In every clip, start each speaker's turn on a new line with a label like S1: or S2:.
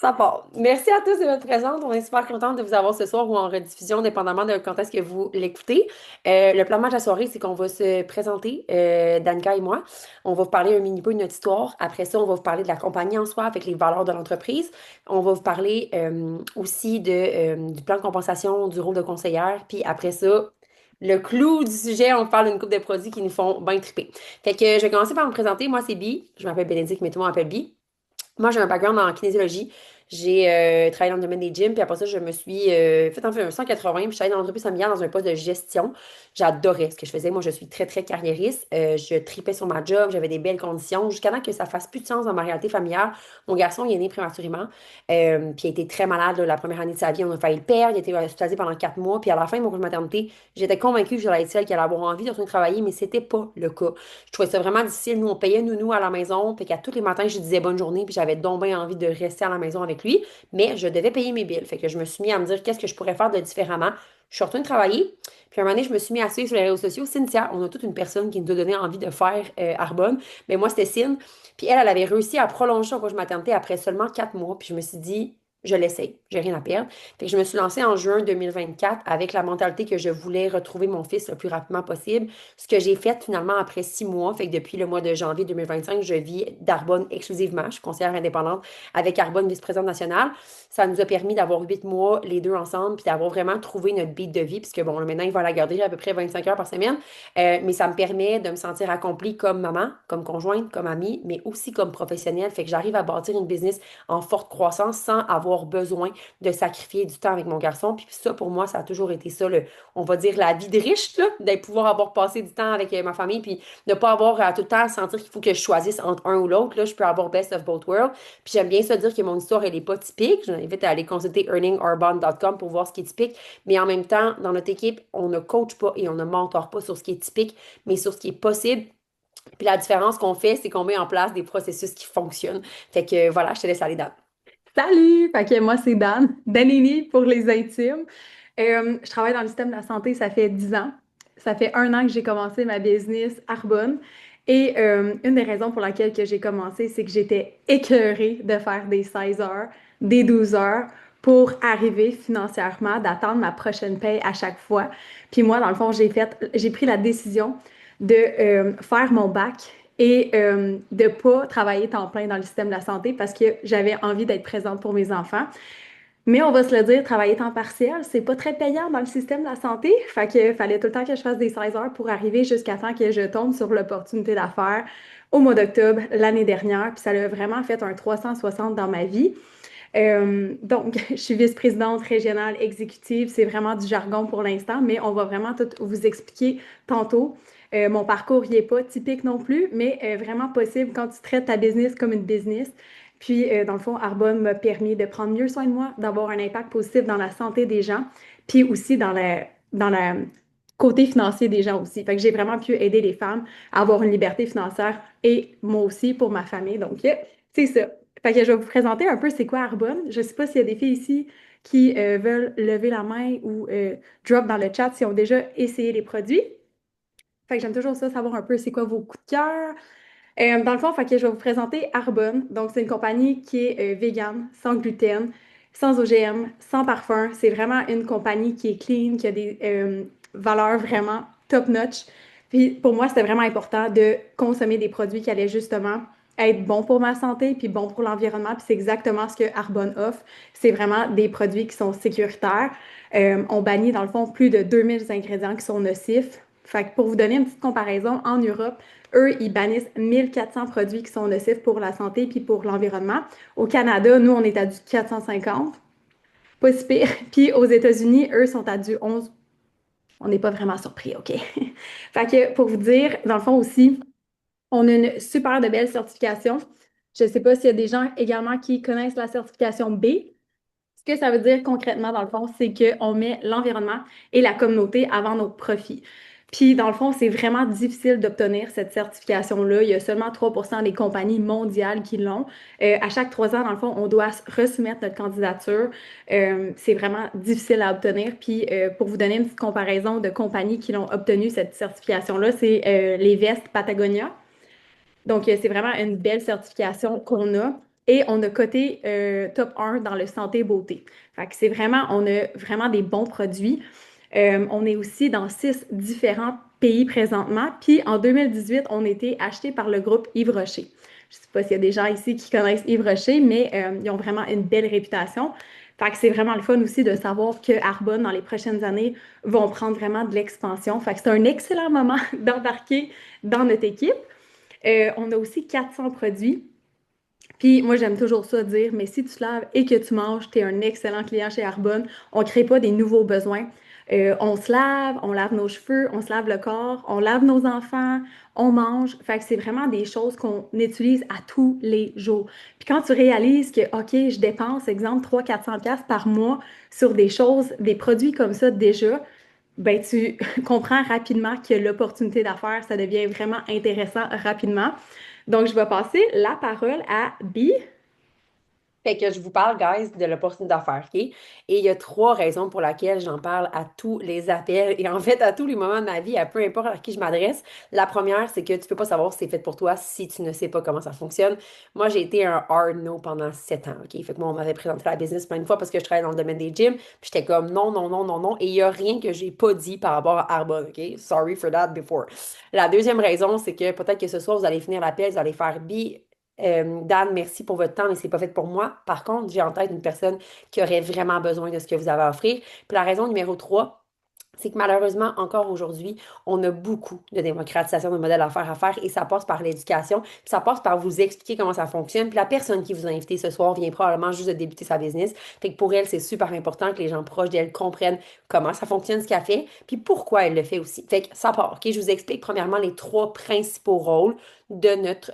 S1: Ça part. Merci à tous de votre présence. On est super contente de vous avoir ce soir ou en rediffusion, dépendamment de quand est-ce que vous l'écoutez. Le plan de match à soirée, c'est qu'on va se présenter, Danica et moi. On va vous parler un mini peu de notre histoire. Après ça, on va vous parler de la compagnie en soi, avec les valeurs de l'entreprise. On va vous parler aussi du plan de compensation du rôle de conseillère. Puis après ça, le clou du sujet, on parle d'une coupe de produits qui nous font bien triper. Fait que je vais commencer par me présenter. Moi, c'est Bi. Je m'appelle Bénédicte, mais tout le monde m'appelle Bi. Moi, j'ai un background en kinésiologie. J'ai travaillé dans le domaine des gyms, puis après ça, je me suis fait en fait un 180, puis je suis allée dans l'entreprise familiale dans un poste de gestion. J'adorais ce que je faisais. Moi, je suis très, très carriériste. Je tripais sur ma job, j'avais des belles conditions, jusqu'à temps que ça fasse plus de sens dans ma réalité familiale. Mon garçon, il est né prématurément, puis il a été très malade là, la première année de sa vie. On a failli le perdre, il a été hospitalisé pendant 4 mois, puis à la fin de mon congé de maternité, j'étais convaincue que j'allais être celle qui allait avoir envie de retourner travailler, mais c'était pas le cas. Je trouvais ça vraiment difficile. Nous, on payait nounou à la maison. Fait qu'à tous les matins, je disais bonne journée. Puis j'avais donc bien envie de rester à la maison avec lui. Mais je devais payer mes billes. Fait que je me suis mis à me dire qu'est-ce que je pourrais faire de différemment. Je suis retournée travailler. Puis un moment donné, je me suis mis à suivre sur les réseaux sociaux. Cynthia, on a toute une personne qui nous a donné envie de faire Arbonne. Mais moi, c'était Cyn. Puis elle avait réussi à prolonger son congé maternité après seulement 4 mois. Puis je me suis dit, je l'essaye. J'ai rien à perdre. Fait que je me suis lancée en juin 2024 avec la mentalité que je voulais retrouver mon fils le plus rapidement possible. Ce que j'ai fait finalement après 6 mois, fait que depuis le mois de janvier 2025, je vis d'Arbonne exclusivement. Je suis conseillère indépendante avec Arbonne, vice-présidente nationale. Ça nous a permis d'avoir 8 mois les deux ensemble, puis d'avoir vraiment trouvé notre beat de vie, puisque bon, là, maintenant, il va à la garderie à peu près 25 heures par semaine. Mais ça me permet de me sentir accomplie comme maman, comme conjointe, comme amie, mais aussi comme professionnelle. Fait que j'arrive à bâtir une business en forte croissance sans avoir besoin de sacrifier du temps avec mon garçon. Puis ça, pour moi, ça a toujours été ça, on va dire, la vie de riche, là, d'être pouvoir avoir passé du temps avec ma famille, puis ne pas avoir à tout le temps sentir qu'il faut que je choisisse entre un ou l'autre. Là, je peux avoir best of both worlds. Puis j'aime bien ça dire que mon histoire, elle n'est pas typique. Je vous invite à aller consulter earningourbond.com pour voir ce qui est typique. Mais en même temps, dans notre équipe, on ne coach pas et on ne mentor pas sur ce qui est typique, mais sur ce qui est possible. Puis la différence qu'on fait, c'est qu'on met en place des processus qui fonctionnent. Fait que voilà, je te laisse aller dans.
S2: Salut! Fait que moi, c'est Dan, Danini pour les intimes. Je travaille dans le système de la santé, ça fait 10 ans. Ça fait 1 an que j'ai commencé ma business Arbonne. Et une des raisons pour laquelle que j'ai commencé, c'est que j'étais écœurée de faire des 16 heures, des 12 heures pour arriver financièrement, d'attendre ma prochaine paye à chaque fois. Puis moi, dans le fond, j'ai pris la décision de faire mon bac et de pas travailler temps plein dans le système de la santé parce que j'avais envie d'être présente pour mes enfants. Mais on va se le dire, travailler temps partiel, c'est pas très payant dans le système de la santé. Fait que fallait tout le temps que je fasse des 16 heures pour arriver jusqu'à temps que je tombe sur l'opportunité d'affaires au mois d'octobre l'année dernière. Puis ça a vraiment fait un 360 dans ma vie. Donc, je suis vice-présidente régionale exécutive. C'est vraiment du jargon pour l'instant, mais on va vraiment tout vous expliquer tantôt. Mon parcours, il n'est pas typique non plus, mais vraiment possible quand tu traites ta business comme une business. Puis, dans le fond, Arbonne m'a permis de prendre mieux soin de moi, d'avoir un impact positif dans la santé des gens, puis aussi dans la côté financier des gens aussi. Fait que j'ai vraiment pu aider les femmes à avoir une liberté financière et moi aussi pour ma famille. Donc, c'est ça. Fait que je vais vous présenter un peu c'est quoi Arbonne. Je ne sais pas s'il y a des filles ici qui veulent lever la main ou drop dans le chat s'ils ont déjà essayé les produits. Fait que j'aime toujours ça, savoir un peu c'est quoi vos coups de cœur. Dans le fond, fait que je vais vous présenter Arbonne. Donc, c'est une compagnie qui est vegan, sans gluten, sans OGM, sans parfum. C'est vraiment une compagnie qui est clean, qui a des valeurs vraiment top-notch. Puis pour moi, c'était vraiment important de consommer des produits qui allaient justement être bons pour ma santé, puis bons pour l'environnement. Puis c'est exactement ce que Arbonne offre. C'est vraiment des produits qui sont sécuritaires. On bannit, dans le fond, plus de 2000 ingrédients qui sont nocifs. Fait que pour vous donner une petite comparaison, en Europe, eux, ils bannissent 1400 produits qui sont nocifs pour la santé puis pour l'environnement. Au Canada, nous, on est à du 450. Pas si pire. Puis aux États-Unis, eux, sont à du 11. On n'est pas vraiment surpris, OK? Fait que pour vous dire, dans le fond aussi, on a une super de belle certification. Je ne sais pas s'il y a des gens également qui connaissent la certification B. Ce que ça veut dire concrètement, dans le fond, c'est qu'on met l'environnement et la communauté avant nos profits. Puis, dans le fond, c'est vraiment difficile d'obtenir cette certification-là. Il y a seulement 3% des compagnies mondiales qui l'ont. À chaque 3 ans, dans le fond, on doit resoumettre notre candidature. C'est vraiment difficile à obtenir. Puis, pour vous donner une petite comparaison de compagnies qui l'ont obtenu, cette certification-là, c'est les vestes Patagonia. Donc, c'est vraiment une belle certification qu'on a. et on a coté top 1 dans le santé-beauté. Fait que c'est vraiment, on a vraiment des bons produits. On est aussi dans 6 différents pays présentement. Puis en 2018, on a été acheté par le groupe Yves Rocher. Je ne sais pas s'il y a des gens ici qui connaissent Yves Rocher, mais ils ont vraiment une belle réputation. Fait que c'est vraiment le fun aussi de savoir que Arbonne, dans les prochaines années, vont prendre vraiment de l'expansion. Fait que c'est un excellent moment d'embarquer dans notre équipe. On a aussi 400 produits. Puis moi, j'aime toujours ça dire, mais si tu te laves et que tu manges, tu es un excellent client chez Arbonne. On ne crée pas des nouveaux besoins. On se lave, on lave nos cheveux, on se lave le corps, on lave nos enfants, on mange. Fait que c'est vraiment des choses qu'on utilise à tous les jours. Puis quand tu réalises que, OK, je dépense, exemple, 300-400$ par mois sur des choses, des produits comme ça déjà, ben tu comprends rapidement que l'opportunité d'affaires, ça devient vraiment intéressant rapidement. Donc, je vais passer la parole à Bi.
S1: Fait que je vous parle, guys, de l'opportunité d'affaires, OK? Et il y a trois raisons pour lesquelles j'en parle à tous les appels et en fait à tous les moments de ma vie, à peu importe à qui je m'adresse. La première, c'est que tu peux pas savoir si c'est fait pour toi si tu ne sais pas comment ça fonctionne. Moi, j'ai été un hard no pendant 7 ans, OK? Fait que moi, on m'avait présenté la business plein de fois parce que je travaillais dans le domaine des gyms, puis j'étais comme non, non, non, non, non. Et il y a rien que j'ai pas dit par rapport à Arbonne, OK? Sorry for that before. La deuxième raison, c'est que peut-être que ce soir, vous allez finir l'appel, vous allez faire Bi. Dan, merci pour votre temps, mais c'est pas fait pour moi. Par contre, j'ai en tête une personne qui aurait vraiment besoin de ce que vous avez à offrir. Puis la raison numéro 3, c'est que malheureusement, encore aujourd'hui, on a beaucoup de démocratisation de modèles d'affaires à faire et ça passe par l'éducation, puis ça passe par vous expliquer comment ça fonctionne. Puis la personne qui vous a invité ce soir vient probablement juste de débuter sa business. Fait que pour elle, c'est super important que les gens proches d'elle comprennent comment ça fonctionne, ce qu'elle fait, puis pourquoi elle le fait aussi. Fait que ça part, OK? Je vous explique premièrement les trois principaux rôles de notre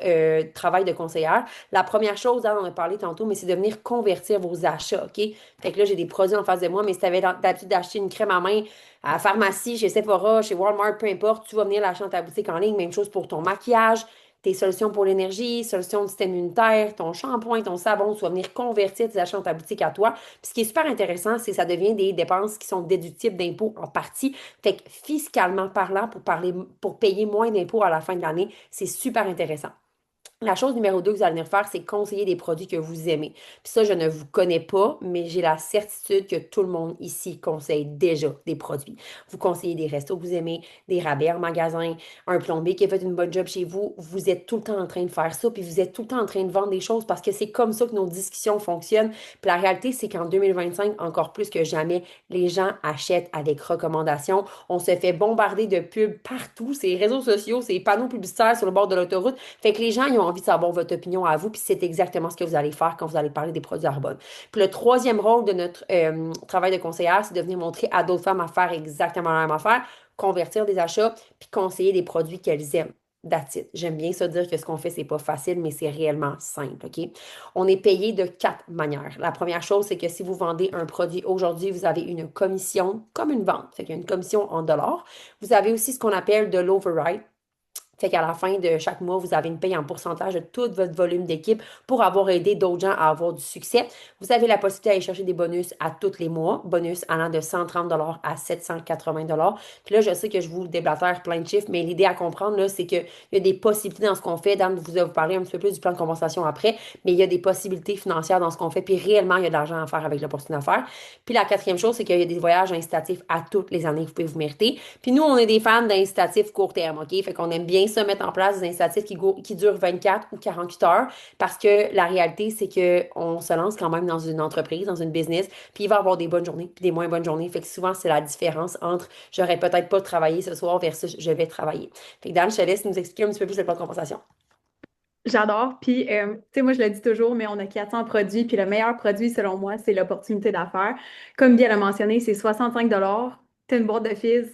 S1: travail de conseillère. La première chose, hein, on en a parlé tantôt, mais c'est de venir convertir vos achats, OK? Fait que là, j'ai des produits en face de moi, mais si tu avais l'habitude d'acheter une crème à main à la pharmacie, chez Sephora, chez Walmart, peu importe, tu vas venir l'acheter dans ta boutique en ligne. Même chose pour ton maquillage, tes solutions pour l'énergie, solutions de système immunitaire, ton shampoing, ton savon, tu vas venir convertir tes achats dans ta boutique à toi. Puis ce qui est super intéressant, c'est que ça devient des dépenses qui sont déductibles d'impôts en partie. Fait que fiscalement parlant, pour payer moins d'impôts à la fin de l'année, c'est super intéressant. La chose numéro 2 que vous allez venir faire, c'est conseiller des produits que vous aimez. Puis ça, je ne vous connais pas, mais j'ai la certitude que tout le monde ici conseille déjà des produits. Vous conseillez des restos que vous aimez, des rabais en magasin, un plombier qui a fait une bonne job chez vous. Vous êtes tout le temps en train de faire ça, puis vous êtes tout le temps en train de vendre des choses parce que c'est comme ça que nos discussions fonctionnent. Puis la réalité, c'est qu'en 2025, encore plus que jamais, les gens achètent avec recommandation. On se fait bombarder de pubs partout, ces réseaux sociaux, ces panneaux publicitaires sur le bord de l'autoroute. Fait que les gens, ils ont envie de savoir votre opinion à vous, puis c'est exactement ce que vous allez faire quand vous allez parler des produits Arbonne. Puis le troisième rôle de notre travail de conseillère, c'est de venir montrer à d'autres femmes à faire exactement la même affaire, convertir des achats, puis conseiller des produits qu'elles aiment. That's it. J'aime bien ça dire que ce qu'on fait, c'est pas facile, mais c'est réellement simple, OK? On est payé de 4 manières. La première chose, c'est que si vous vendez un produit aujourd'hui, vous avez une commission comme une vente. Fait qu'il y a une commission en dollars. Vous avez aussi ce qu'on appelle de l'override. Fait qu'à la fin de chaque mois, vous avez une paye en pourcentage de tout votre volume d'équipe pour avoir aidé d'autres gens à avoir du succès. Vous avez la possibilité d'aller chercher des bonus à tous les mois, bonus allant de 130 à 780 $. Puis là, je sais que je vous déblatère plein de chiffres, mais l'idée à comprendre, là, c'est qu'il y a des possibilités dans ce qu'on fait. Dan vous a parlé un petit peu plus du plan de compensation après, mais il y a des possibilités financières dans ce qu'on fait. Puis réellement, il y a de l'argent à faire avec l'opportunité d'affaires. Puis la quatrième chose, c'est qu'il y a des voyages incitatifs à toutes les années que vous pouvez vous mériter. Puis nous, on est des fans d'incitatifs court terme, OK? Fait qu'on aime bien ça mettre en place des incitatifs qui durent 24 ou 48 heures parce que la réalité, c'est qu'on se lance quand même dans une entreprise, dans une business, puis il va y avoir des bonnes journées puis des moins bonnes journées. Fait que souvent, c'est la différence entre j'aurais peut-être pas travaillé ce soir versus je vais travailler. Fait que Dan, je te laisse nous expliquer un petit peu plus le plan de compensation.
S2: J'adore. Puis, tu sais, moi, je le dis toujours, mais on a 400 produits. Puis, le meilleur produit, selon moi, c'est l'opportunité d'affaires. Comme bien l'a mentionné, c'est 65 $. Tu as une boîte de fils.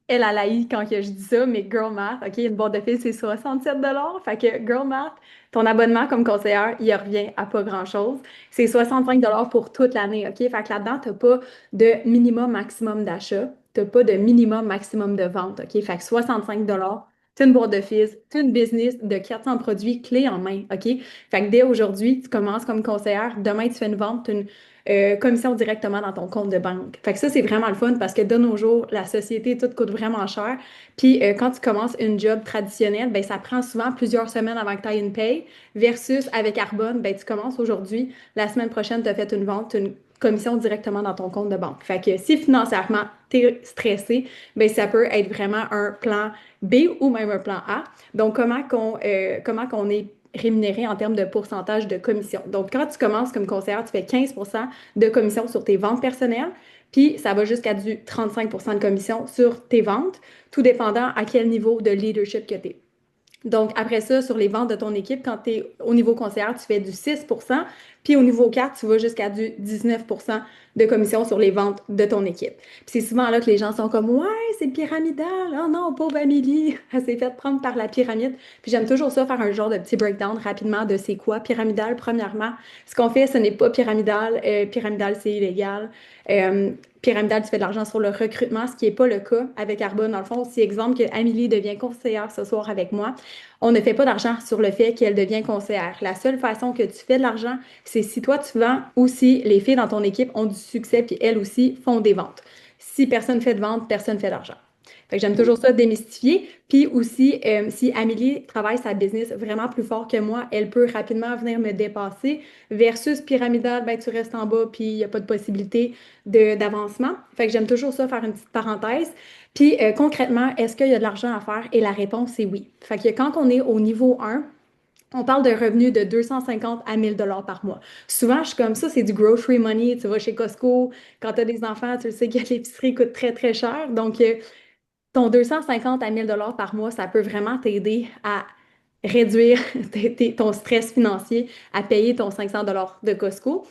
S2: Elle, a haï quand que je dis ça, mais girl math, OK, une boîte de fils, c'est 67 $. Fait que, girl math, ton abonnement comme conseillère, il revient à pas grand-chose. C'est 65 $ pour toute l'année, OK? Fait que là-dedans, tu n'as pas de minimum maximum d'achat. Tu n'as pas de minimum maximum de vente, OK? Fait que 65 $. C'est une boîte de fils, c'est une business de 400 produits clés en main, OK? Fait que dès aujourd'hui, tu commences comme conseillère, demain tu fais une vente, commission directement dans ton compte de banque. Fait que ça, c'est vraiment le fun parce que de nos jours, la société, tout coûte vraiment cher. Puis quand tu commences une job traditionnelle, ben, ça prend souvent plusieurs semaines avant que tu aies une paye versus avec Arbonne, ben, tu commences aujourd'hui, la semaine prochaine, tu as fait une vente, une commission directement dans ton compte de banque. Fait que si financièrement, tu es stressé, ben, ça peut être vraiment un plan B ou même un plan A. Donc, comment qu'on est rémunéré en termes de pourcentage de commission. Donc, quand tu commences comme conseillère, tu fais 15% de commission sur tes ventes personnelles, puis ça va jusqu'à du 35% de commission sur tes ventes, tout dépendant à quel niveau de leadership que tu es. Donc, après ça, sur les ventes de ton équipe, quand tu es au niveau conseillère, tu fais du 6%, puis au niveau 4, tu vas jusqu'à du 19% de commission sur les ventes de ton équipe. Puis c'est souvent là que les gens sont comme, ouais, c'est pyramidal. Oh non, pauvre Amélie, elle s'est fait prendre par la pyramide. Puis j'aime toujours ça, faire un genre de petit breakdown rapidement de c'est quoi pyramidal. Premièrement, ce qu'on fait, ce n'est pas pyramidal. Pyramidal, c'est illégal. Euh, Pyramidal, tu fais de l'argent sur le recrutement, ce qui n'est pas le cas avec Arbonne. Dans le fond, si exemple que Amélie devient conseillère ce soir avec moi, on ne fait pas d'argent sur le fait qu'elle devient conseillère. La seule façon que tu fais de l'argent, c'est si toi tu vends ou si les filles dans ton équipe ont du succès puis elles aussi font des ventes. Si personne fait de vente, personne fait d'argent. Fait que j'aime toujours ça démystifier. Puis aussi, si Amélie travaille sa business vraiment plus fort que moi, elle peut rapidement venir me dépasser. Versus pyramidal, ben, tu restes en bas puis il n'y a pas de possibilité d'avancement. Fait que j'aime toujours ça, faire une petite parenthèse. Puis concrètement, est-ce qu'il y a de l'argent à faire? Et la réponse est oui. Fait que quand on est au niveau 1, on parle de revenus de 250 à 1000 dollars par mois. Souvent, je suis comme ça, c'est du grocery money. Tu vas chez Costco, quand tu as des enfants, tu le sais que l'épicerie coûte très, très cher. Donc, ton 250 à 1000 dollars par mois, ça peut vraiment t'aider à réduire ton stress financier, à payer ton 500 dollars de Costco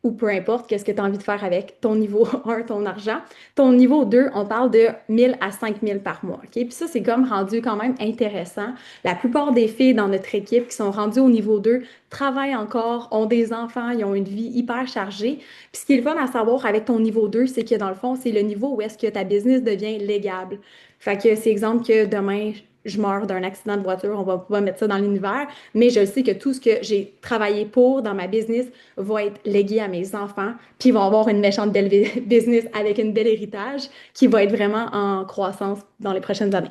S2: ou peu importe qu'est-ce que tu as envie de faire avec ton niveau 1, ton argent. Ton niveau 2, on parle de 1000 à 5000 par mois. OK? Puis ça, c'est comme rendu quand même intéressant. La plupart des filles dans notre équipe qui sont rendues au niveau 2 travaillent encore, ont des enfants, ils ont une vie hyper chargée. Puis ce qui est le fun à savoir avec ton niveau 2, c'est que dans le fond, c'est le niveau où est-ce que ta business devient légable. Fait que c'est exemple que demain, je meurs d'un accident de voiture, on va pas mettre ça dans l'univers, mais je sais que tout ce que j'ai travaillé pour dans ma business va être légué à mes enfants, puis ils vont avoir une méchante belle business avec une belle héritage qui va être vraiment en croissance dans les prochaines années.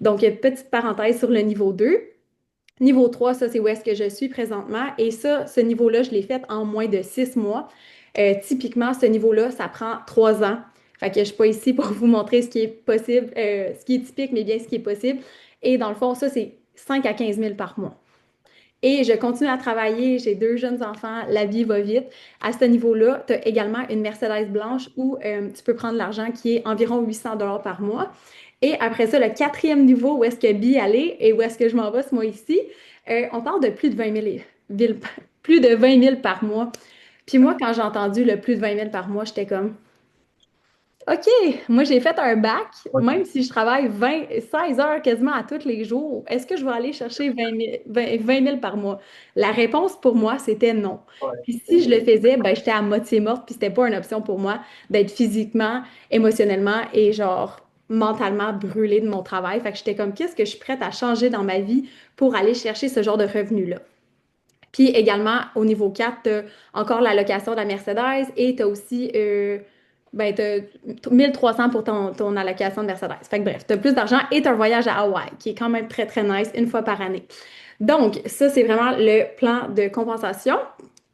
S2: Donc, petite parenthèse sur le niveau 2. Niveau 3, ça, c'est où est-ce que je suis présentement. Et ça, ce niveau-là, je l'ai fait en moins de 6 mois. Typiquement, ce niveau-là, ça prend 3 ans. Fait que je suis pas ici pour vous montrer ce qui est possible, ce qui est typique, mais bien ce qui est possible. Et dans le fond, ça, c'est 5 à 15 000 par mois. Et je continue à travailler, j'ai 2 jeunes enfants, la vie va vite. À ce niveau-là, tu as également une Mercedes blanche où tu peux prendre l'argent qui est environ 800 dollars par mois. Et après ça, le quatrième niveau, où est-ce que Bi allait et où est-ce que je m'en vais ce mois-ci, on parle de plus de 20 000, plus de 20 000 par mois. Puis moi, quand j'ai entendu le plus de 20 000 par mois, j'étais comme, OK, moi j'ai fait un bac,
S3: Ouais.
S2: même si je travaille 16 heures quasiment à tous les jours, est-ce que je vais aller chercher 20 000 par mois? La réponse pour moi, c'était non.
S3: Ouais.
S2: Puis si je le faisais, ben, j'étais à moitié morte, puis c'était pas une option pour moi d'être physiquement, émotionnellement et genre mentalement brûlée de mon travail. Fait que j'étais comme, qu'est-ce que je suis prête à changer dans ma vie pour aller chercher ce genre de revenu-là? Puis également, au niveau 4, tu as encore la location de la Mercedes et tu as aussi ben, t'as 1300 pour ton allocation de Mercedes. Fait que bref, tu as plus d'argent et tu as un voyage à Hawaï qui est quand même très, très nice une fois par année. Donc, ça, c'est vraiment le plan de compensation.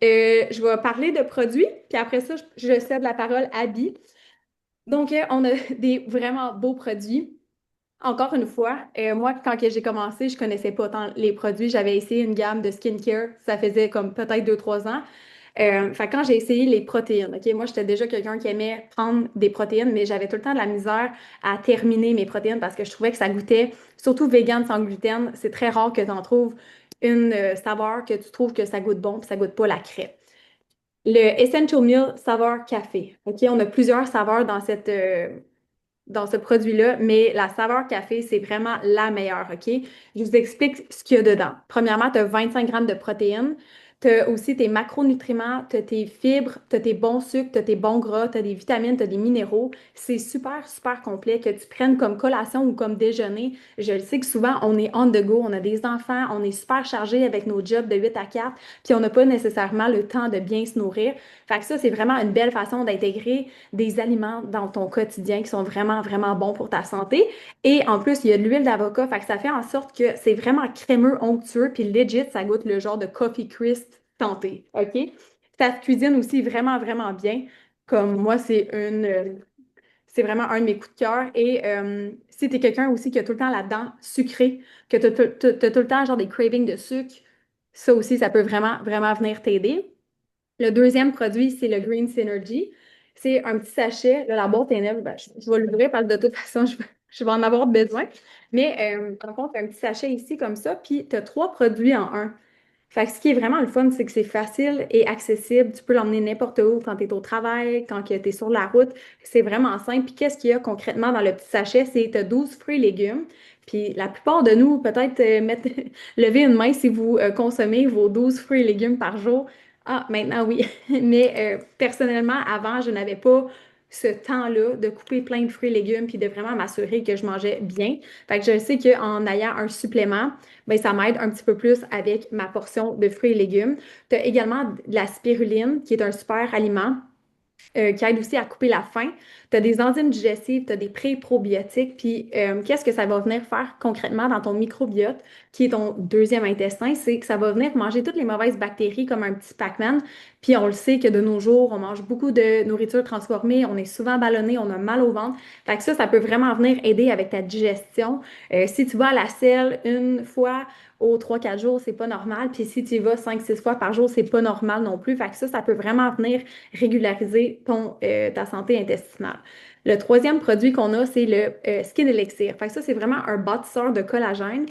S2: Je vais parler de produits, puis après ça, je cède la parole à Bi. Donc, on a des vraiment beaux produits. Encore une fois, moi, quand que j'ai commencé, je connaissais pas tant les produits. J'avais essayé une gamme de skincare. Ça faisait comme peut-être 2, 3 ans. Fait que quand j'ai essayé les protéines, OK, moi, j'étais déjà quelqu'un qui aimait prendre des protéines, mais j'avais tout le temps de la misère à terminer mes protéines parce que je trouvais que ça goûtait, surtout vegan sans gluten, c'est très rare que tu en trouves une saveur que tu trouves que ça goûte bon puis ça goûte pas la crème. Le Essential Meal saveur café. OK, on a plusieurs saveurs dans ce produit-là, mais la saveur café, c'est vraiment la meilleure, OK? Je vous explique ce qu'il y a dedans. Premièrement, tu as 25 grammes de protéines, Tu as aussi tes macronutriments, tu as tes fibres, tu as tes bons sucres, tu as tes bons gras, tu as des vitamines, tu as des minéraux. C'est super, super complet que tu prennes comme collation ou comme déjeuner. Je le sais que souvent, on est on the go, on a des enfants, on est super chargé avec nos jobs de 8 à 4, puis on n'a pas nécessairement le temps de bien se nourrir. Fait que ça, c'est vraiment une belle façon d'intégrer des aliments dans ton quotidien qui sont vraiment, vraiment bons pour ta santé. Et en plus, il y a de l'huile d'avocat, fait que ça fait en sorte que c'est vraiment crémeux, onctueux, puis legit, ça goûte le genre de coffee crisp tenté, OK? Ça se cuisine aussi vraiment, vraiment bien. Comme moi, c'est vraiment un de mes coups de cœur. Et si tu es quelqu'un aussi qui a tout le temps là-dedans sucré, que tu as tout le temps genre des cravings de sucre, ça aussi, ça peut vraiment, vraiment venir t'aider. Le deuxième produit, c'est le Green Synergy. C'est un petit sachet. Là, la boîte est neuve. Ben, je vais l'ouvrir parce que de toute façon, je vais en avoir besoin. Mais par contre, un petit sachet ici comme ça, puis tu as trois produits en un. Fait que ce qui est vraiment le fun, c'est que c'est facile et accessible. Tu peux l'emmener n'importe où quand tu es au travail, quand tu es sur la route. C'est vraiment simple. Puis qu'est-ce qu'il y a concrètement dans le petit sachet? C'est tu as 12 fruits et légumes. Puis la plupart de nous, peut-être levez une main si vous consommez vos 12 fruits et légumes par jour. Ah, maintenant oui. Mais personnellement, avant, je n'avais pas ce temps-là de couper plein de fruits et légumes puis de vraiment m'assurer que je mangeais bien. Fait que je sais qu'en ayant un supplément, ben, ça m'aide un petit peu plus avec ma portion de fruits et légumes. Tu as également de la spiruline, qui est un super aliment qui aide aussi à couper la faim. Tu as des enzymes digestives, tu as des pré-probiotiques. Puis, qu'est-ce que ça va venir faire concrètement dans ton microbiote, qui est ton deuxième intestin? C'est que ça va venir manger toutes les mauvaises bactéries comme un petit Pac-Man. Puis, on le sait que de nos jours, on mange beaucoup de nourriture transformée, on est souvent ballonné, on a mal au ventre. Fait que ça peut vraiment venir aider avec ta digestion. Si tu vas à la selle une fois aux 3 4 jours, c'est pas normal. Puis si tu y vas 5 6 fois par jour, c'est pas normal non plus. Fait que ça peut vraiment venir régulariser ta santé intestinale. Le troisième produit qu'on a, c'est le Skin Elixir. Fait que ça, c'est vraiment un bâtisseur de collagène.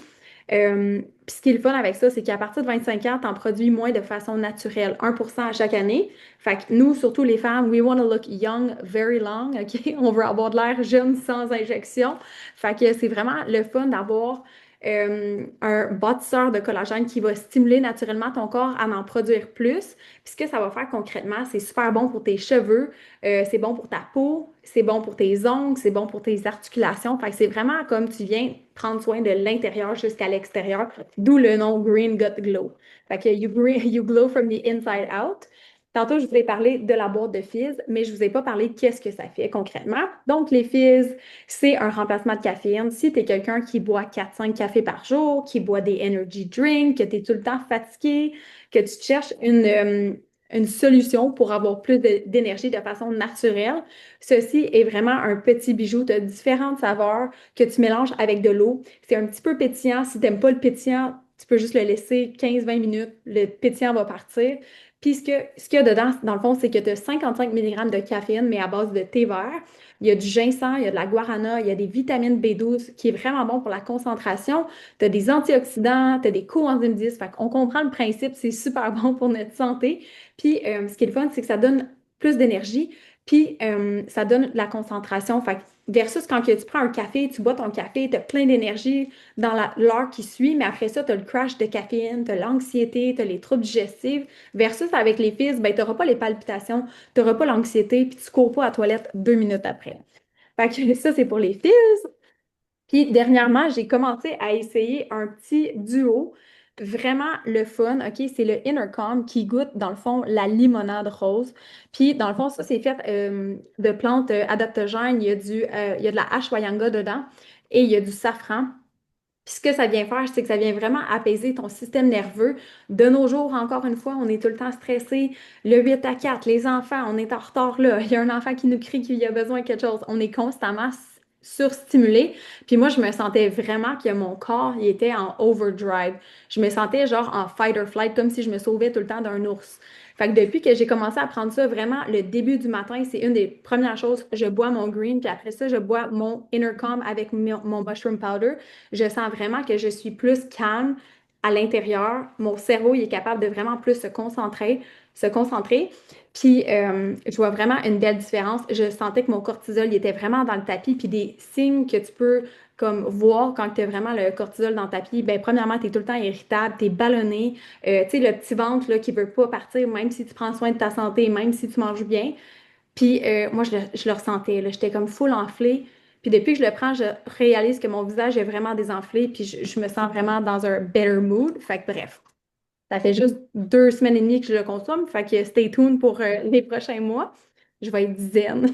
S2: Puis ce qui est le fun avec ça, c'est qu'à partir de 25 ans, tu en produis moins de façon naturelle, 1% à chaque année. Fait que nous, surtout les femmes, we want to look young very long, OK? On veut avoir de l'air jeune sans injection. Fait que c'est vraiment le fun d'avoir un bâtisseur de collagène qui va stimuler naturellement ton corps à en produire plus. Puis ce que ça va faire concrètement, c'est super bon pour tes cheveux, c'est bon pour ta peau, c'est bon pour tes ongles, c'est bon pour tes articulations. Fait que c'est vraiment comme tu viens prendre soin de l'intérieur jusqu'à l'extérieur, d'où le nom Green Gut Glow. Fait que you glow from the inside out. Tantôt, je vous ai parlé de la boîte de Fizz, mais je ne vous ai pas parlé de qu'est-ce que ça fait concrètement. Donc, les Fizz, c'est un remplacement de caféine. Si tu es quelqu'un qui boit 4 5 cafés par jour, qui boit des energy drinks, que tu es tout le temps fatigué, que tu cherches une solution pour avoir plus d'énergie de façon naturelle, ceci est vraiment un petit bijou. Tu as différentes saveurs que tu mélanges avec de l'eau. C'est un petit peu pétillant. Si tu n'aimes pas le pétillant, tu peux juste le laisser 15 20 minutes. Le pétillant va partir. Puis ce qu'il y a dedans, dans le fond, c'est que tu as 55 mg de caféine, mais à base de thé vert. Il y a du ginseng, il y a de la guarana, il y a des vitamines B12 qui est vraiment bon pour la concentration. Tu as des antioxydants, tu as des coenzymes 10. Fait qu'on comprend le principe, c'est super bon pour notre santé. Puis ce qui est le fun, c'est que ça donne plus d'énergie, puis ça donne de la concentration. Fait que versus quand que tu prends un café, tu bois ton café, tu as plein d'énergie dans l'heure qui suit, mais après ça, tu as le crash de caféine, tu as l'anxiété, tu as les troubles digestifs. Versus avec les fils, ben, tu n'auras pas les palpitations, tu n'auras pas l'anxiété, puis tu cours pas à la toilette 2 minutes après. Fait que ça, c'est pour les fils. Puis dernièrement, j'ai commencé à essayer un petit duo. Vraiment le fun, OK? C'est le Intercom qui goûte, dans le fond, la limonade rose. Puis, dans le fond, ça, c'est fait de plantes adaptogènes. Il y a de la ashwagandha dedans et il y a du safran. Puis ce que ça vient faire, c'est que ça vient vraiment apaiser ton système nerveux. De nos jours, encore une fois, on est tout le temps stressé. Le 8 à 4, les enfants, on est en retard là. Il y a un enfant qui nous crie qu'il a besoin de quelque chose. On est constamment surstimulé. Puis moi, je me sentais vraiment que mon corps, il était en overdrive. Je me sentais genre en fight or flight, comme si je me sauvais tout le temps d'un ours. Fait que depuis que j'ai commencé à prendre ça, vraiment, le début du matin, c'est une des premières choses. Je bois mon green, puis après ça, je bois mon Intercom avec mon mushroom powder. Je sens vraiment que je suis plus calme, à l'intérieur, mon cerveau il est capable de vraiment plus se concentrer. Puis je vois vraiment une belle différence. Je sentais que mon cortisol il était vraiment dans le tapis. Puis des signes que tu peux comme voir quand tu as vraiment le cortisol dans le tapis, ben premièrement, tu es tout le temps irritable, tu es ballonné, tu sais, le petit ventre là, qui veut pas partir, même si tu prends soin de ta santé, même si tu manges bien. Puis moi, je le ressentais, là. J'étais comme full enflée. Puis depuis que je le prends, je réalise que mon visage est vraiment désenflé, puis je me sens vraiment dans un better mood. Fait que bref, ça fait juste 2 semaines et demie que je le consomme. Fait que stay tuned pour les prochains mois. Je vais être zen.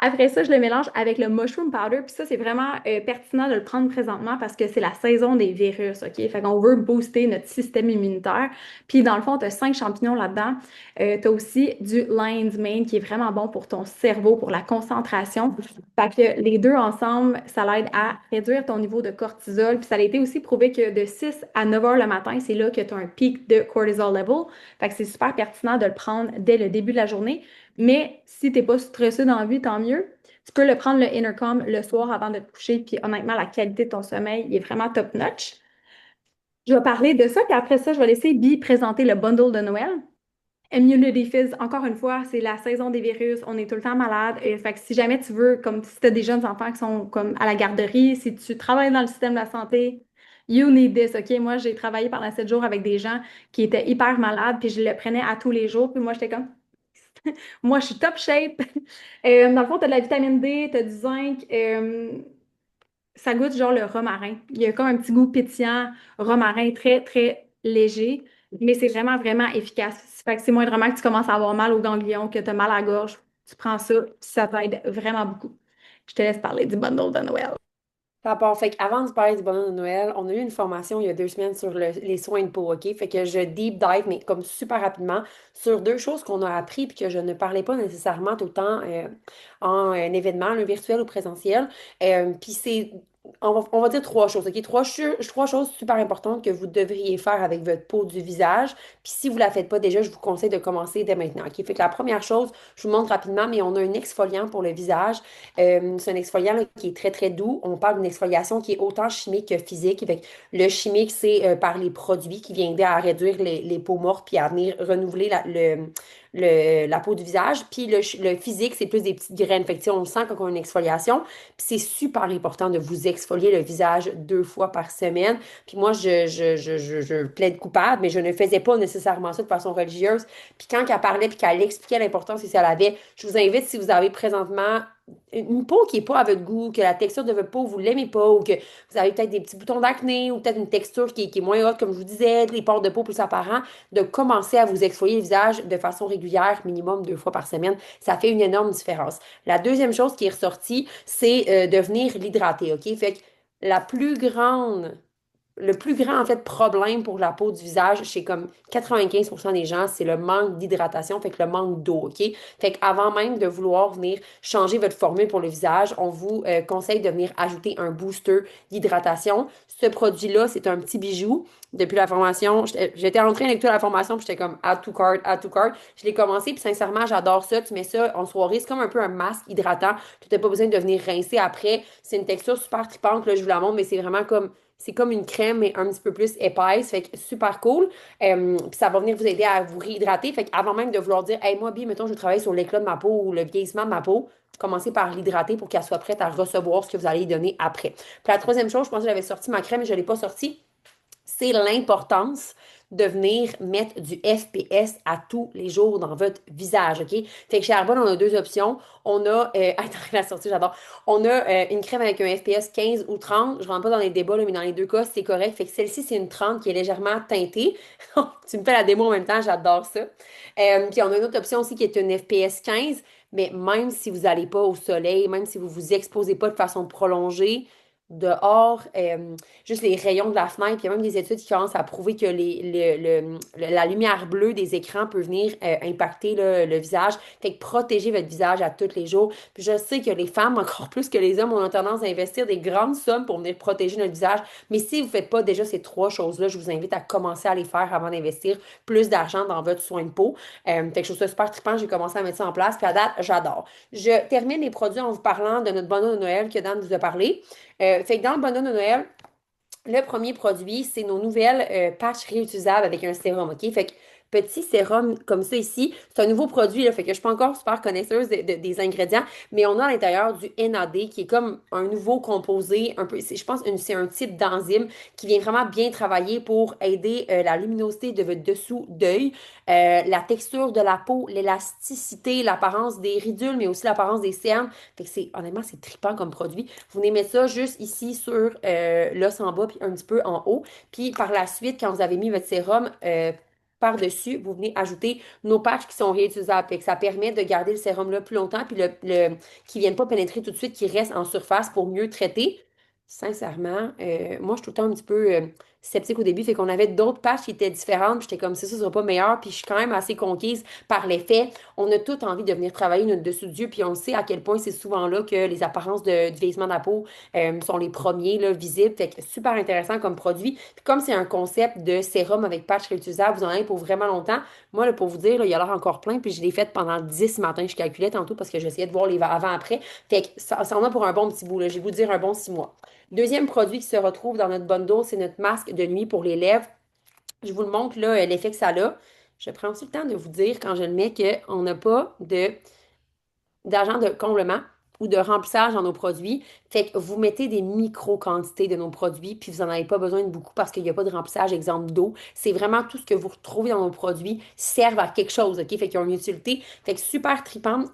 S2: Après ça, je le mélange avec le mushroom powder. Puis ça, c'est vraiment pertinent de le prendre présentement parce que c'est la saison des virus, OK? Fait qu'on veut booster notre système immunitaire. Puis dans le fond, tu as 5 champignons là-dedans. Tu as aussi du lion's mane qui est vraiment bon pour ton cerveau, pour la concentration. Fait que les deux ensemble, ça l'aide à réduire ton niveau de cortisol. Puis ça a été aussi prouvé que de 6 à 9 heures le matin, c'est là que tu as un pic de cortisol level. Fait que c'est super pertinent de le prendre dès le début de la journée. Mais si t'es pas stressé dans la vie, tant mieux. Tu peux le prendre le intercom le soir avant de te coucher, puis honnêtement, la qualité de ton sommeil il est vraiment top-notch. Je vais parler de ça, puis après ça, je vais laisser Bi présenter le bundle de Noël. Immunity Fizz, encore une fois, c'est la saison des virus, on est tout le temps malade. Et, fait que si jamais tu veux, comme si tu as des jeunes enfants qui sont comme à la garderie, si tu travailles dans le système de la santé, you need this, OK? Moi, j'ai travaillé pendant 7 jours avec des gens qui étaient hyper malades, puis je le prenais à tous les jours, puis moi, j'étais comme, moi, je suis top shape. Dans le fond, tu as de la vitamine D, tu as du zinc. Ça goûte genre le romarin. Il y a comme un petit goût pétillant, romarin très, très léger, mais c'est vraiment, vraiment efficace. Fait que c'est moindrement que tu commences à avoir mal aux ganglions, que tu as mal à la gorge, tu prends ça, puis ça t'aide vraiment beaucoup. Je te laisse parler du bundle de Noël.
S1: Ça part. Fait qu'avant de parler du bonheur de Noël, on a eu une formation il y a 2 semaines sur les soins de peau, OK? Fait que je deep dive, mais comme super rapidement, sur deux choses qu'on a appris puis que je ne parlais pas nécessairement tout le temps en événement, le virtuel ou présentiel. Puis c'est, on va dire trois choses, OK? Trois choses super importantes que vous devriez faire avec votre peau du visage. Puis si vous ne la faites pas déjà, je vous conseille de commencer dès maintenant, OK? Fait que la première chose, je vous montre rapidement, mais on a un exfoliant pour le visage. C'est un exfoliant là, qui est très, très doux. On parle d'une exfoliation qui est autant chimique que physique. Fait que le chimique, c'est par les produits qui viennent aider à réduire les peaux mortes puis à venir renouveler la peau du visage. Puis le physique, c'est plus des petites graines. Fait que, tu sais, on le sent quand on a une exfoliation. Puis c'est super important de vous exfolier le visage 2 fois par semaine. Puis moi, je plaide coupable, mais je ne faisais pas nécessairement ça de façon religieuse. Puis quand elle parlait puis qu'elle expliquait l'importance que ça avait, je vous invite, si vous avez présentement une peau qui n'est pas à votre goût, que la texture de votre peau, vous ne l'aimez pas, ou que vous avez peut-être des petits boutons d'acné, ou peut-être une texture qui est moins haute, comme je vous disais, des pores de peau plus apparents, de commencer à vous exfolier le visage de façon régulière, minimum 2 fois par semaine. Ça fait une énorme différence. La deuxième chose qui est ressortie, c'est de venir l'hydrater, OK? Fait que la plus grande le plus grand, en fait, problème pour la peau du visage chez comme 95% des gens, c'est le manque d'hydratation, fait que le manque d'eau, OK? Fait qu'avant même de vouloir venir changer votre formule pour le visage, on vous conseille de venir ajouter un booster d'hydratation. Ce produit-là, c'est un petit bijou. Depuis la formation, j'étais en train d'écouter la formation, puis j'étais comme add to cart, add to cart. Je l'ai commencé, puis sincèrement, j'adore ça. Tu mets ça en soirée, c'est comme un peu un masque hydratant. Tu n'as pas besoin de venir rincer après. C'est une texture super tripante, là, je vous la montre, mais c'est vraiment comme c'est comme une crème, mais un petit peu plus épaisse. Fait que super cool. Puis ça va venir vous aider à vous réhydrater. Fait qu'avant même de vouloir dire, hey, moi, bien, mettons, je travaille sur l'éclat de ma peau ou le vieillissement de ma peau, commencez par l'hydrater pour qu'elle soit prête à recevoir ce que vous allez lui donner après. Puis la troisième chose, je pensais que j'avais sorti ma crème, mais je ne l'ai pas sortie, c'est l'importance de venir mettre du FPS à tous les jours dans votre visage, OK? Fait que chez Arbonne, on a deux options. On a, attends, la sortie, j'adore. On a une crème avec un FPS 15 ou 30. Je rentre pas dans les débats, là, mais dans les deux cas, c'est correct. Fait que celle-ci, c'est une 30 qui est légèrement teintée. Tu me fais la démo en même temps, j'adore ça. Puis on a une autre option aussi qui est une FPS 15. Mais même si vous n'allez pas au soleil, même si vous vous exposez pas de façon prolongée, dehors, juste les rayons de la fenêtre, il y a même des études qui commencent à prouver que la lumière bleue des écrans peut venir impacter là, le visage. Fait que protégez votre visage à tous les jours. Puis je sais que les femmes, encore plus que les hommes, ont tendance à investir des grandes sommes pour venir protéger notre visage. Mais si vous ne faites pas déjà ces trois choses-là, je vous invite à commencer à les faire avant d'investir plus d'argent dans votre soin de peau. Fait que je trouve ça super trippant. J'ai commencé à mettre ça en place. Puis à date, j'adore. Je termine les produits en vous parlant de notre bonheur de Noël que Dan vous a parlé. Fait que dans le bonheur de Noël, Le premier produit, c'est nos nouvelles patchs réutilisables avec un sérum, OK? Fait que petit sérum comme ça ici, c'est un nouveau produit, là, fait que je suis pas encore super connaisseuse des ingrédients, mais on a à l'intérieur du NAD qui est comme un nouveau composé, un peu, je pense c'est un type d'enzyme qui vient vraiment bien travailler pour aider la luminosité de votre dessous d'œil, la texture de la peau, l'élasticité, l'apparence des ridules, mais aussi l'apparence des cernes. Fait que honnêtement, c'est trippant comme produit. Vous venez mettre ça juste ici sur l'os en bas, puis un petit peu en haut. Puis par la suite, quand vous avez mis votre sérum par-dessus, vous venez ajouter nos patchs qui sont réutilisables. Fait que ça permet de garder le sérum là plus longtemps, puis qui ne vienne pas pénétrer tout de suite, qui reste en surface pour mieux traiter. Sincèrement, moi, je suis tout le temps un petit peu sceptique au début, fait qu'on avait d'autres patchs qui étaient différentes, puis j'étais comme ça sera pas meilleur, puis je suis quand même assez conquise par l'effet. On a tout envie de venir travailler notre dessous d'yeux, puis on sait à quel point c'est souvent là que les apparences du vieillissement de la peau sont les premiers là, visibles. Fait que super intéressant comme produit. Puis comme c'est un concept de sérum avec patch réutilisable, vous en avez pour vraiment longtemps. Moi, là, pour vous dire, là, il y a l'air encore plein, puis je l'ai fait pendant 10 matins. Je calculais tantôt parce que j'essayais de voir les avant-après. Fait que ça en a pour un bon petit bout, là. Je vais vous dire un bon 6 mois. Deuxième produit qui se retrouve dans notre bundle, c'est notre masque de nuit pour les lèvres. Je vous le montre là, l'effet que ça a. Je prends aussi le temps de vous dire quand je le mets qu'on n'a pas d'agent de comblement ou de remplissage dans nos produits. Fait que vous mettez des micro-quantités de nos produits, puis vous n'en avez pas besoin de beaucoup parce qu'il n'y a pas de remplissage, exemple d'eau. C'est vraiment tout ce que vous retrouvez dans nos produits servent à quelque chose, OK? Fait qu'ils ont une utilité. Fait que super trippant.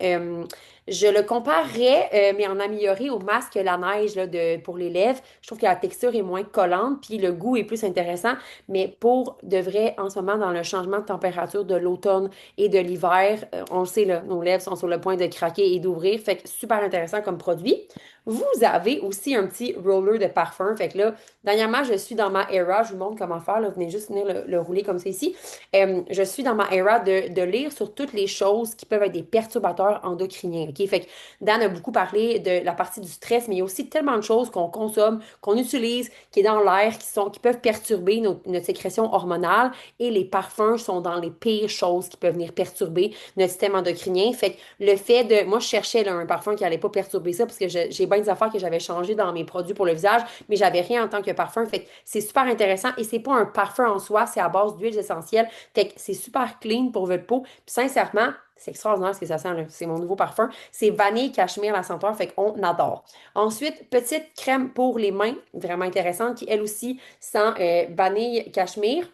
S1: Je le comparerais, mais en amélioré au masque la neige là, pour les lèvres. Je trouve que la texture est moins collante, puis le goût est plus intéressant. Mais pour de vrai, en ce moment, dans le changement de température de l'automne et de l'hiver, on le sait, là, nos lèvres sont sur le point de craquer et d'ouvrir. Fait que super intéressant comme produit. Vous avez aussi un petit roller de parfum. Fait que là, dernièrement, je suis dans ma era. Je vous montre comment faire. Là. Vous venez juste venir le rouler comme ça ici. Je suis dans ma era de lire sur toutes les choses qui peuvent être des perturbateurs endocriniens. OK? Fait que Dan a beaucoup parlé de la partie du stress, mais il y a aussi tellement de choses qu'on consomme, qu'on utilise, qui est dans l'air, qui peuvent perturber notre sécrétion hormonale. Et les parfums sont dans les pires choses qui peuvent venir perturber notre système endocrinien. Fait que le fait de. Moi, je cherchais là, un parfum qui allait pas perturber ça parce que j'ai bien des affaires que j'avais changées dans mes produits pour le visage, mais j'avais rien en tant que parfum. Fait que c'est super intéressant et c'est pas un parfum en soi, c'est à base d'huiles essentielles. Fait que c'est super clean pour votre peau. Puis sincèrement, c'est extraordinaire ce que ça sent, là. C'est mon nouveau parfum. C'est vanille cachemire la senteur, fait qu'on adore. Ensuite, petite crème pour les mains, vraiment intéressante, qui elle aussi sent vanille cachemire.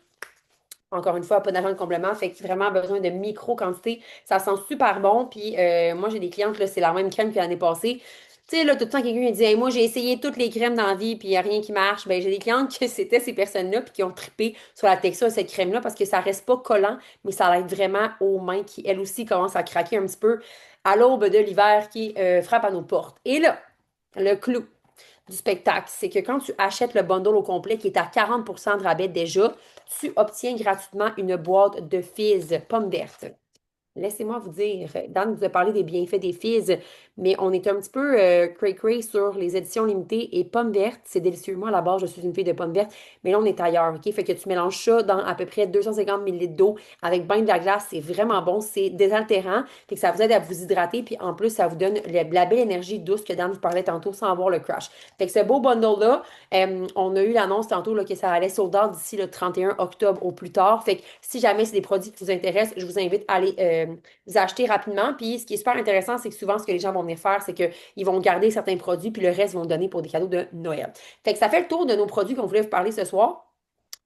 S1: Encore une fois, pas d'agent de complément, fait que vraiment besoin de micro-quantités. Ça sent super bon. Puis moi, j'ai des clientes, là, c'est la même crème que l'année passée. Tu sais, là, tout le temps, quelqu'un qui dit hey, moi, j'ai essayé toutes les crèmes dans la vie, puis il n'y a rien qui marche. Ben, j'ai des clientes que c'était ces personnes-là, puis qui ont trippé sur la texture de cette crème-là parce que ça reste pas collant, mais ça aide vraiment aux mains qui, elles aussi, commencent à craquer un petit peu à l'aube de l'hiver qui frappe à nos portes. Et là, le clou du spectacle, c'est que quand tu achètes le bundle au complet qui est à 40% de rabais déjà, tu obtiens gratuitement une boîte de fizz pommes vertes. Laissez-moi vous dire, Dan vous a parlé des bienfaits des fizz, mais on est un petit peu cray-cray sur les éditions limitées et pommes vertes, c'est délicieux. Moi, à la base, je suis une fille de pommes vertes, mais là, on est ailleurs, OK? Fait que tu mélanges ça dans à peu près 250 millilitres d'eau avec bain de la glace, c'est vraiment bon, c'est désaltérant, fait que ça vous aide à vous hydrater, puis en plus, ça vous donne la belle énergie douce que Dan vous parlait tantôt sans avoir le crash. Fait que ce beau bundle-là, on a eu l'annonce tantôt là, que ça allait sold out d'ici le 31 octobre au plus tard. Fait que si jamais c'est des produits qui vous intéressent, je vous invite à aller vous acheter rapidement. Puis ce qui est super intéressant, c'est que souvent, ce que les gens vont venir faire, c'est qu'ils vont garder certains produits, puis le reste, ils vont le donner pour des cadeaux de Noël. Fait que ça fait le tour de nos produits qu'on voulait vous parler ce soir.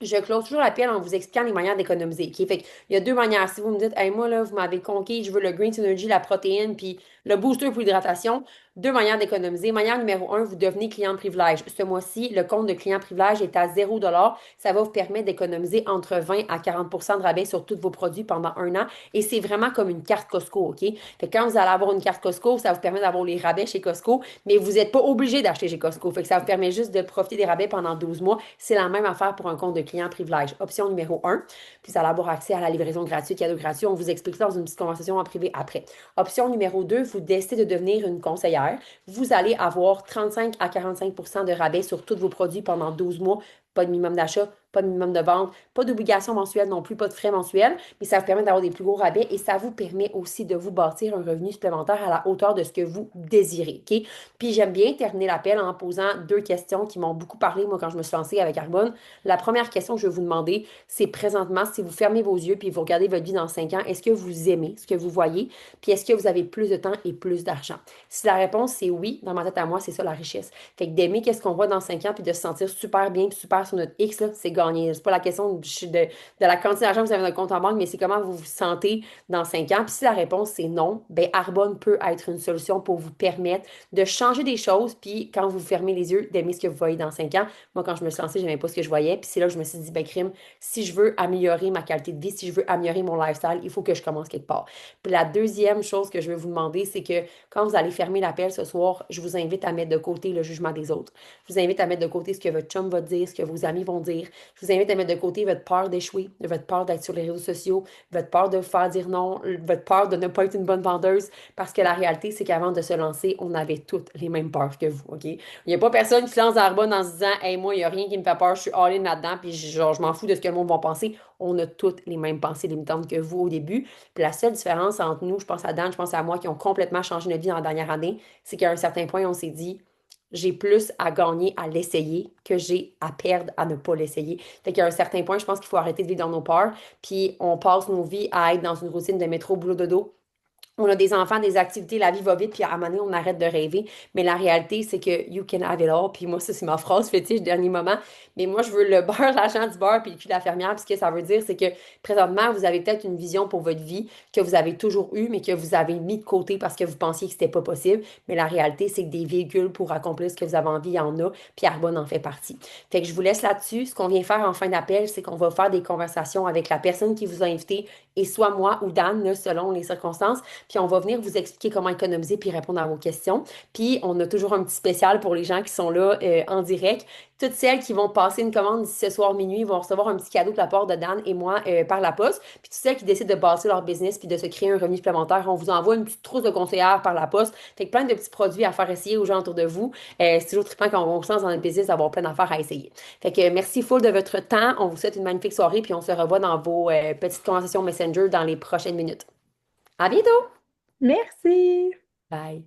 S1: Je close toujours l'appel en vous expliquant les manières d'économiser. OK? Fait il y a deux manières. Si vous me dites, hey, moi, là, vous m'avez conquis, je veux le Green Synergy, la protéine, puis le booster pour l'hydratation, deux manières d'économiser. Manière numéro un, vous devenez client privilège. Ce mois-ci, le compte de client privilège est à 0 $. Ça va vous permettre d'économiser entre 20 à 40% de rabais sur tous vos produits pendant un an. Et c'est vraiment comme une carte Costco. OK? Fait que quand vous allez avoir une carte Costco, ça vous permet d'avoir les rabais chez Costco, mais vous n'êtes pas obligé d'acheter chez Costco. Fait que ça vous permet juste de profiter des rabais pendant 12 mois. C'est la même affaire pour un compte de client privilège. Option numéro un, puis vous allez avoir accès à la livraison gratuite, cadeau gratuit. On vous explique ça dans une petite conversation en privé après. Option numéro 2, vous décidez de devenir une conseillère. Vous allez avoir 35 à 45% de rabais sur tous vos produits pendant 12 mois. Pas de minimum d'achat, pas de minimum de vente, pas d'obligation mensuelle non plus, pas de frais mensuels, mais ça vous permet d'avoir des plus gros rabais et ça vous permet aussi de vous bâtir un revenu supplémentaire à la hauteur de ce que vous désirez, OK? Puis j'aime bien terminer l'appel en posant deux questions qui m'ont beaucoup parlé, moi, quand je me suis lancée avec Arbonne. La première question que je vais vous demander, c'est présentement, si vous fermez vos yeux puis vous regardez votre vie dans 5 ans, est-ce que vous aimez ce que vous voyez? Puis est-ce que vous avez plus de temps et plus d'argent? Si la réponse c'est oui, dans ma tête à moi, c'est ça la richesse. Fait que d'aimer qu'est-ce qu'on voit dans 5 ans puis de se sentir super bien puis super sur notre X, là, c'est gagné. C'est pas la question de la quantité d'argent que vous avez dans le compte en banque, mais c'est comment vous vous sentez dans 5 ans. Puis si la réponse c'est non, ben Arbonne peut être une solution pour vous permettre de changer des choses. Puis quand vous fermez les yeux, d'aimer ce que vous voyez dans 5 ans. Moi, quand je me suis lancée, je n'aimais pas ce que je voyais. Puis c'est là que je me suis dit, ben crime, si je veux améliorer ma qualité de vie, si je veux améliorer mon lifestyle, il faut que je commence quelque part. Puis la deuxième chose que je vais vous demander, c'est que quand vous allez fermer l'appel ce soir, je vous invite à mettre de côté le jugement des autres. Je vous invite à mettre de côté ce que votre chum va dire, ce que vos amis vont dire. Je vous invite à mettre de côté votre peur d'échouer, votre peur d'être sur les réseaux sociaux, votre peur de vous faire dire non, votre peur de ne pas être une bonne vendeuse. Parce que la réalité, c'est qu'avant de se lancer, on avait toutes les mêmes peurs que vous, OK? Il n'y a pas personne qui se lance dans le en se disant, hey, moi, il n'y a rien qui me fait peur, je suis all-in là-dedans, puis genre, je m'en fous de ce que le monde va penser. On a toutes les mêmes pensées limitantes que vous au début. Puis la seule différence entre nous, je pense à Dan, je pense à moi, qui ont complètement changé notre vie dans la dernière année, c'est qu'à un certain point, on s'est dit, j'ai plus à gagner à l'essayer que j'ai à perdre à ne pas l'essayer. Fait qu'à un certain point, je pense qu'il faut arrêter de vivre dans nos peurs, puis on passe nos vies à être dans une routine de métro, boulot, dodo. On a des enfants, des activités, la vie va vite, puis à un moment donné, on arrête de rêver. Mais la réalité, c'est que you can have it all. Puis moi, ça, c'est ma phrase fétiche, dernier moment. Mais moi, je veux le beurre, l'argent du beurre, puis le cul de la fermière. Puis ce que ça veut dire, c'est que présentement, vous avez peut-être une vision pour votre vie que vous avez toujours eue, mais que vous avez mis de côté parce que vous pensiez que c'était pas possible. Mais la réalité, c'est que des véhicules pour accomplir ce que vous avez envie, il y en a, puis Arbonne en fait partie. Fait que je vous laisse là-dessus. Ce qu'on vient faire en fin d'appel, c'est qu'on va faire des conversations avec la personne qui vous a invité, et soit moi ou Dan, là, selon les circonstances. Puis on va venir vous expliquer comment économiser puis répondre à vos questions. Puis on a toujours un petit spécial pour les gens qui sont là en direct. Toutes celles qui vont passer une commande d'ici ce soir minuit vont recevoir un petit cadeau de la part de Dan et moi par la poste. Puis toutes celles qui décident de bâtir leur business puis de se créer un revenu supplémentaire, on vous envoie une petite trousse de conseillère par la poste. Fait que plein de petits produits à faire essayer aux gens autour de vous. C'est toujours trippant quand on se lance dans notre business d'avoir plein d'affaires à essayer. Fait que merci full de votre temps. On vous souhaite une magnifique soirée puis on se revoit dans vos petites conversations Messenger dans les prochaines minutes. À bientôt!
S2: Merci!
S1: Bye!